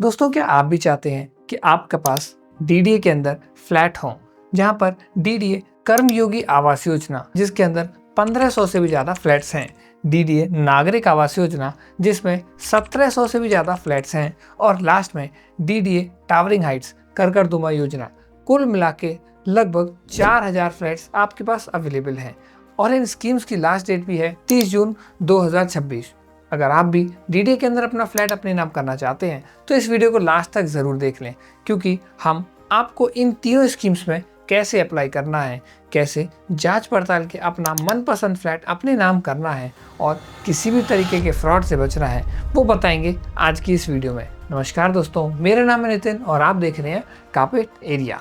दोस्तों, क्या आप भी चाहते हैं कि आपके पास डीडीए के अंदर फ्लैट हो, जहां पर डीडीए कर्मयोगी आवास योजना जिसके अंदर 1500 से भी ज़्यादा फ्लैट्स हैं, डीडीए नागरिक आवास योजना जिसमें 1700 से भी ज़्यादा फ्लैट्स हैं, और लास्ट में डीडीए टावरिंग हाइट्स करकरदुमा योजना, कुल मिला के लगभग 4000 फ्लैट्स आपके पास अवेलेबल हैं। और इन स्कीम्स की लास्ट डेट भी है 30 जून 2026। अगर आप भी डीडीए के अंदर अपना फ्लैट अपने नाम करना चाहते हैं तो इस वीडियो को लास्ट तक ज़रूर देख लें, क्योंकि हम आपको इन तीनों स्कीम्स में कैसे अप्लाई करना है, कैसे जांच पड़ताल के अपना मनपसंद फ्लैट अपने नाम करना है और किसी भी तरीके के फ्रॉड से बचना है, वो बताएंगे आज की इस वीडियो में। नमस्कार दोस्तों, मेरा नाम है नितिन और आप देख रहे हैं कार्पेट एरिया।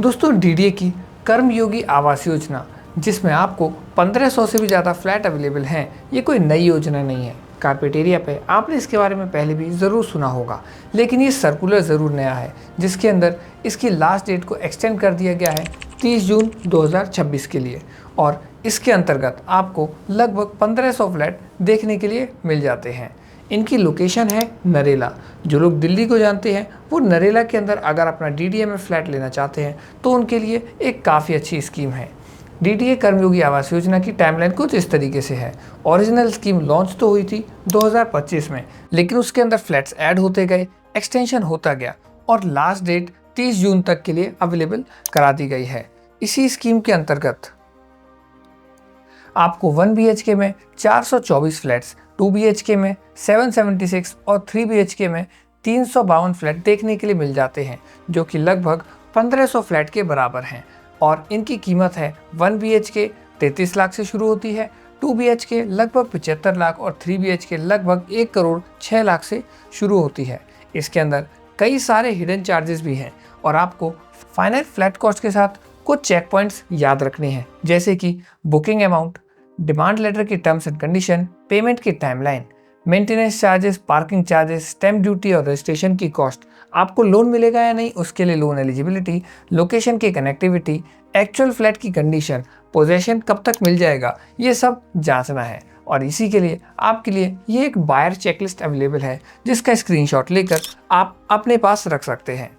दोस्तों, डीडीए की कर्मयोगी आवास योजना जिसमें आपको 1500 से भी ज़्यादा फ्लैट अवेलेबल हैं, ये कोई नई योजना नहीं है। कार्पेट एरिया पे आपने इसके बारे में पहले भी ज़रूर सुना होगा, लेकिन ये सर्कुलर ज़रूर नया है जिसके अंदर इसकी लास्ट डेट को एक्सटेंड कर दिया गया है 30 जून 2026 के लिए। और इसके अंतर्गत आपको लगभग 1500 फ्लैट देखने के लिए मिल जाते हैं। इनकी लोकेशन है नरेला। जो लोग दिल्ली को जानते हैं वो नरेला के अंदर अगर अपना डीडीए में फ्लैट लेना चाहते हैं तो उनके लिए एक काफ़ी अच्छी स्कीम है। डीडीए कर्मयोगी आवास योजना की टाइमलाइन कुछ इस तरीके से है। ओरिजिनल स्कीम लॉन्च तो हुई थी 2025 में, लेकिन उसके अंदर फ्लैट्स ऐड होते गए, एक्सटेंशन होता गया और लास्ट डेट 30 जून तक के लिए अवेलेबल करा दी गई है। इसी स्कीम के अंतर्गत आपको 1 BHK में 424 फ्लैट्स, 2 BHK में 776 और 3 BHK में 352 फ्लैट देखने के लिए मिल जाते हैं, जो कि लगभग 1500 फ्लैट के बराबर हैं। और इनकी कीमत है 1 BHK 33 लाख से शुरू होती है, 2 BHK लगभग 75 लाख और 3 BHK लगभग 1 करोड़ 6 लाख से शुरू होती है। इसके अंदर कई सारे हिडन चार्जेस भी हैं और आपको फाइनल फ्लैट कॉस्ट के साथ कुछ चेक पॉइंट्स याद रखने हैं, जैसे कि बुकिंग अमाउंट, डिमांड लेटर की टर्म्स एंड कंडीशन, पेमेंट की timeline, maintenance charges, parking charges, stamp duty और रजिस्ट्रेशन की कॉस्ट, आपको लोन मिलेगा या नहीं उसके लिए लोन एलिजिबिलिटी, लोकेशन की कनेक्टिविटी, एक्चुअल फ्लैट की कंडीशन, पोजेशन कब तक मिल जाएगा, ये सब जांचना है। और इसी के लिए आपके लिए ये एक बायर चेकलिस्ट अवेलेबल है जिसका स्क्रीनशॉट लेकर आप अपने पास रख सकते हैं।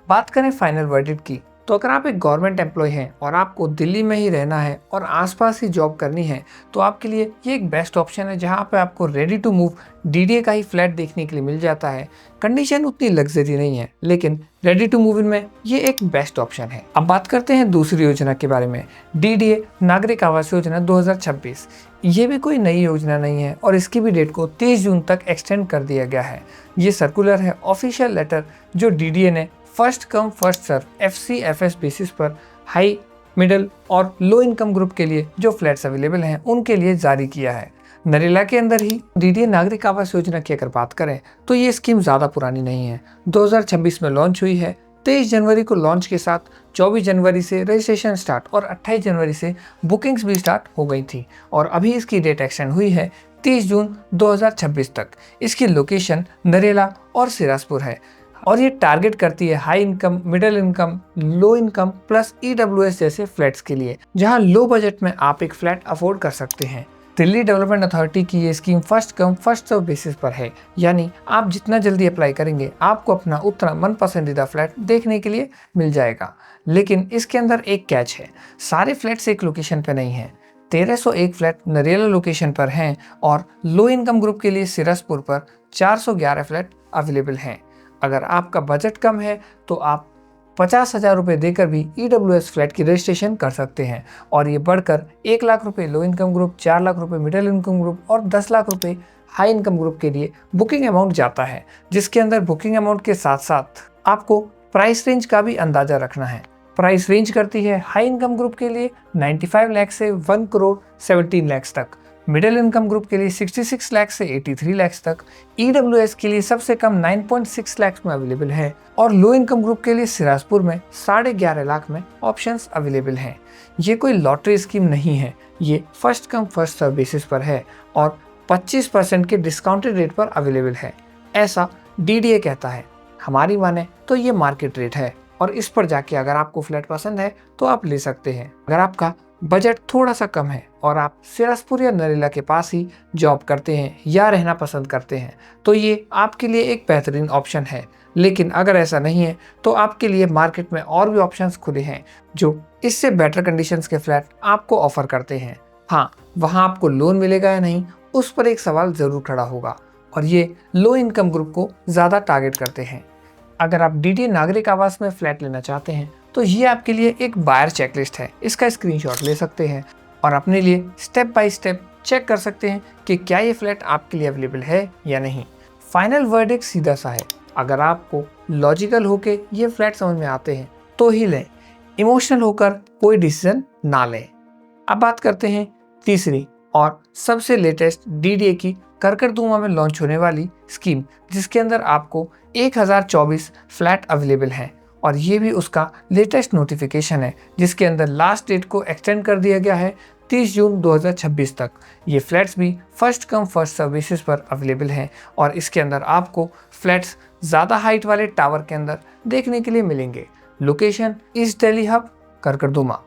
बात करें फाइनल वर्डिक्ट की, तो अगर आप एक गवर्नमेंट एम्प्लॉय हैं और आपको दिल्ली में ही रहना है और आसपास ही जॉब करनी है तो आपके लिए ये एक बेस्ट ऑप्शन है, जहां पे आपको रेडी टू मूव डीडीए का ही फ्लैट देखने के लिए मिल जाता है। कंडीशन उतनी लग्जरी नहीं है, लेकिन रेडी टू मूव इन में ये एक बेस्ट ऑप्शन है। अब बात करते हैं दूसरी योजना के बारे में, डीडीए नागरिक आवास योजना 2026। ये भी कोई नई योजना नहीं है और इसकी भी डेट को 30 जून तक एक्सटेंड कर दिया गया है। ये सर्कुलर है, ऑफिशियल लेटर, जो डीडीए ने first come first serve FCFS basis पर हाई, मिडिल और लो इनकम ग्रुप के लिए जो फ्लैट्स अवेलेबल हैं उनके लिए जारी किया है। नरेला के अंदर ही डीडीए नागरिक आवास योजना की अगर बात करें तो ये स्कीम ज़्यादा पुरानी नहीं है, 2026 में लॉन्च हुई है। 23 जनवरी को लॉन्च के साथ 24 जनवरी से रजिस्ट्रेशन स्टार्ट और 28 जनवरी से बुकिंग्स भी स्टार्ट हो गई थी और अभी इसकी डेट एक्सटेंड हुई है 30 जून 2026 तक। इसकी लोकेशन नरेला और सिराजपुर है और ये टारगेट करती है high income, middle income, low income plus EWS जैसे फ्लैट्स के लिए, जहां लो बजट में आप एक फ्लैट अफोर्ड कर सकते हैं। दिल्ली डेवलपमेंट अथॉरिटी की ये scheme first come first serve basis पर है, यानी आप जितना जल्दी अप्लाई करेंगे आपको अपना उतना मन पसंदीदा फ्लैट देखने के लिए मिल जाएगा। लेकिन इसके अंदर एक कैच है, सारे फ्लैट्स एक लोकेशन पर नहीं है। 1301 फ्लैट नरेला लोकेशन पर हैं और लो इनकम ग्रुप के लिए सिरसपुर पर 411 फ्लैट अवेलेबल हैं। अगर आपका बजट कम है तो आप 50,000 रुपये देकर भी EWS फ्लैट की रजिस्ट्रेशन कर सकते हैं और ये बढ़कर 1 लाख रुपये लो इनकम ग्रुप, 4 लाख रुपये मिडिल इनकम ग्रुप और 10 लाख रुपये हाई इनकम ग्रुप के लिए बुकिंग अमाउंट जाता है, जिसके अंदर बुकिंग अमाउंट के साथ साथ आपको प्राइस रेंज का भी अंदाजा रखना है। प्राइस रेंज करती है हाई इनकम ग्रुप के लिए 95 लाख से 1 करोड़ 17 लाख तक, मिडिल इनकम ग्रुप के लिए 66 लाख से 83 लाख तक, EWS के लिए सबसे कम 9.6 लाख में अवेलेबल है और लो इनकम ग्रुप के लिए सिराजपुर में 11.5 लाख में ऑप्शंस अवेलेबल हैं। ये कोई लॉटरी स्कीम नहीं है, ये first come first serve basis पर है और 25% के डिस्काउंटेड रेट पर अवेलेबल है, ऐसा डीडीए कहता है। हमारी माने तो ये मार्केट रेट है और इस पर जाके अगर आपको फ्लैट पसंद है तो आप ले सकते हैं। अगर आपका बजट थोड़ा सा कम है और आप सिरसपुर या नरेला के पास ही जॉब करते हैं या रहना पसंद करते हैं तो ये आपके लिए एक बेहतरीन ऑप्शन है। लेकिन अगर ऐसा नहीं है तो आपके लिए मार्केट में और भी ऑप्शंस खुले हैं जो इससे बेटर कंडीशंस के फ्लैट आपको ऑफर करते हैं। हाँ, वहाँ आपको लोन मिलेगा या नहीं उस पर एक सवाल ज़रूर खड़ा होगा और ये लो इनकम ग्रुप को ज़्यादा टारगेट करते हैं। अगर आप डीडीए नागरिक आवास में फ्लैट लेना चाहते हैं तो ये आपके लिए एक बायर चेकलिस्ट है। इसका स्क्रीनशॉट ले सकते हैं और अपने लिए स्टेप बाय स्टेप चेक कर सकते हैं कि क्या ये फ्लैट आपके लिए अवेलेबल है या नहीं। फाइनल वर्डिक्ट सीधा सा है, अगर आपको लॉजिकल होके ये फ्लैट समझ में आते हैं तो ही लें, इमोशनल होकर कोई डिसीजन ना लें। अब बात करते हैं तीसरी और सबसे लेटेस्ट डीडीए की करकरदुमा में लॉन्च होने वाली स्कीम, जिसके अंदर आपको 1024 फ्लैट अवेलेबल हैं और ये भी उसका लेटेस्ट नोटिफिकेशन है जिसके अंदर लास्ट डेट को एक्सटेंड कर दिया गया है 30 जून 2026 तक। ये फ्लैट्स भी फर्स्ट कम फर्स्ट सर्विसेज पर अवेलेबल हैं और इसके अंदर आपको फ्लैट्स ज़्यादा हाइट वाले टावर के अंदर देखने के लिए मिलेंगे। Location east Delhi hub Karkardooma.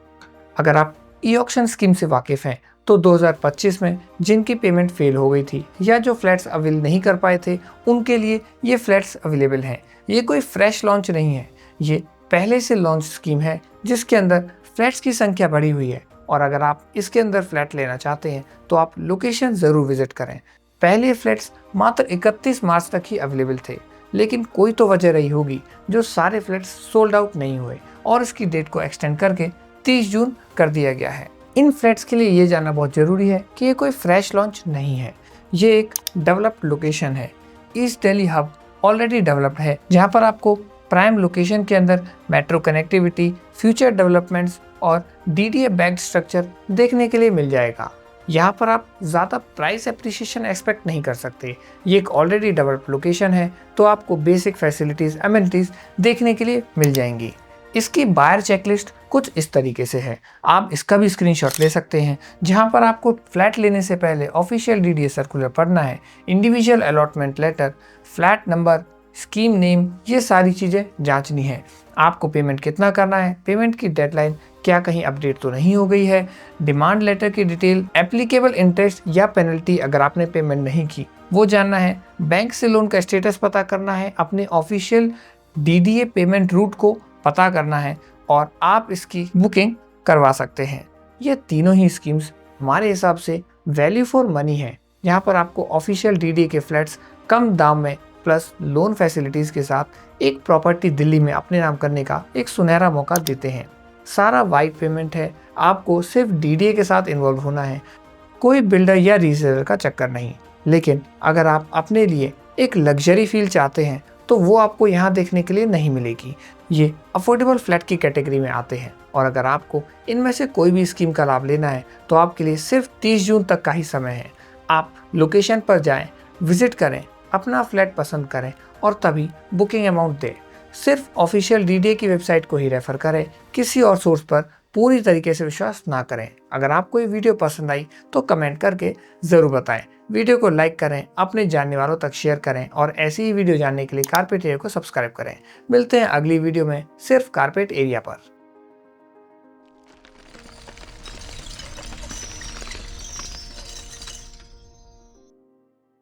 अगर आप ई ऑक्शन स्कीम से वाकिफ़ हैं तो 2025 में जिनकी पेमेंट फेल हो गई थी या जो फ्लैट्स अवेल नहीं कर पाए थे उनके लिए ये फ्लैट्स अवेलेबल हैं। ये कोई फ्रेश लॉन्च नहीं है, ये पहले से लॉन्च स्कीम है जिसके अंदर फ्लैट्स की संख्या बढ़ी हुई है और अगर आप इसके अंदर फ्लैट लेना चाहते हैं तो आप लोकेशन ज़रूर विजिट करें। पहले फ्लैट्स मात्र 31 मार्च तक ही अवेलेबल थे, लेकिन कोई तो वजह रही होगी जो सारे फ्लैट्स सोल्ड आउट नहीं हुए और इसकी डेट को एक्सटेंड करके 30 जून कर दिया गया है। इन फ्लैट्स के लिए ये जानना बहुत ज़रूरी है कि ये कोई फ्रेश लॉन्च नहीं है, ये एक डेवलप्ड लोकेशन है। East Delhi hub already developed है जहाँ पर आपको प्राइम लोकेशन के अंदर मेट्रो कनेक्टिविटी, फ्यूचर डेवलपमेंट्स और डीडीए बैक्ड स्ट्रक्चर देखने के लिए मिल जाएगा। यहाँ पर आप ज़्यादा प्राइस एप्रिसिएशन एक्सपेक्ट नहीं कर सकते। ये एक ऑलरेडी डेवलप्ड लोकेशन है तो आपको बेसिक फैसिलिटीज़, एमिनिटीज़ देखने के लिए मिल जाएंगी। इसकी बायर चेकलिस्ट कुछ इस तरीके से है, आप इसका भी स्क्रीनशॉट ले सकते हैं जहां पर आपको फ्लैट लेने से पहले ऑफिशियल डीडीए सर्कुलर पढ़ना है, individual allotment letter, flat number, scheme name, ये सारी चीज़ें जांचनी है। आपको पेमेंट कितना करना है, पेमेंट की डेडलाइन क्या कहीं अपडेट तो नहीं हो गई है, डिमांड लेटर की डिटेल, एप्लीकेबल इंटरेस्ट या पेनल्टी अगर आपने पेमेंट नहीं की वो जानना है, बैंक से लोन का स्टेटस पता करना है, अपने ऑफिशियल डीडीए पेमेंट रूट को पता करना है और आप इसकी बुकिंग करवा सकते हैं। ये तीनों ही स्कीम्स हमारे हिसाब से वैल्यू फॉर मनी है, यहाँ पर आपको ऑफिशियल डीडीए के फ्लैट्स कम दाम में प्लस लोन फैसिलिटीज़ के साथ एक प्रॉपर्टी दिल्ली में अपने नाम करने का एक सुनहरा मौका देते हैं। सारा वाइट पेमेंट है, आपको सिर्फ डीडीए के साथ इन्वॉल्व होना है, कोई बिल्डर या रीसेलर का चक्कर नहीं। लेकिन अगर आप अपने लिए एक लग्जरी फील चाहते हैं तो वो आपको यहाँ देखने के लिए नहीं मिलेगी। ये अफोर्डेबल फ्लैट की कैटेगरी में आते हैं और अगर आपको इनमें से कोई भी स्कीम का लाभ लेना है तो आपके लिए सिर्फ 30 जून तक का ही समय है। आप लोकेशन पर जाएं, विजिट करें, अपना फ्लैट पसंद करें और तभी बुकिंग अमाउंट दें। सिर्फ ऑफिशियल डीडीए की वेबसाइट को ही रेफर करें, किसी और सोर्स पर पूरी तरीके से विश्वास ना करें। अगर आपको ये वीडियो पसंद आई तो कमेंट करके ज़रूर बताएं। वीडियो को लाइक करें, अपने जानने वालों तक शेयर करें और ऐसी ही वीडियो जानने के लिए कारपेट एरिया को सब्सक्राइब करें। मिलते हैं अगली वीडियो में सिर्फ कारपेट एरिया पर।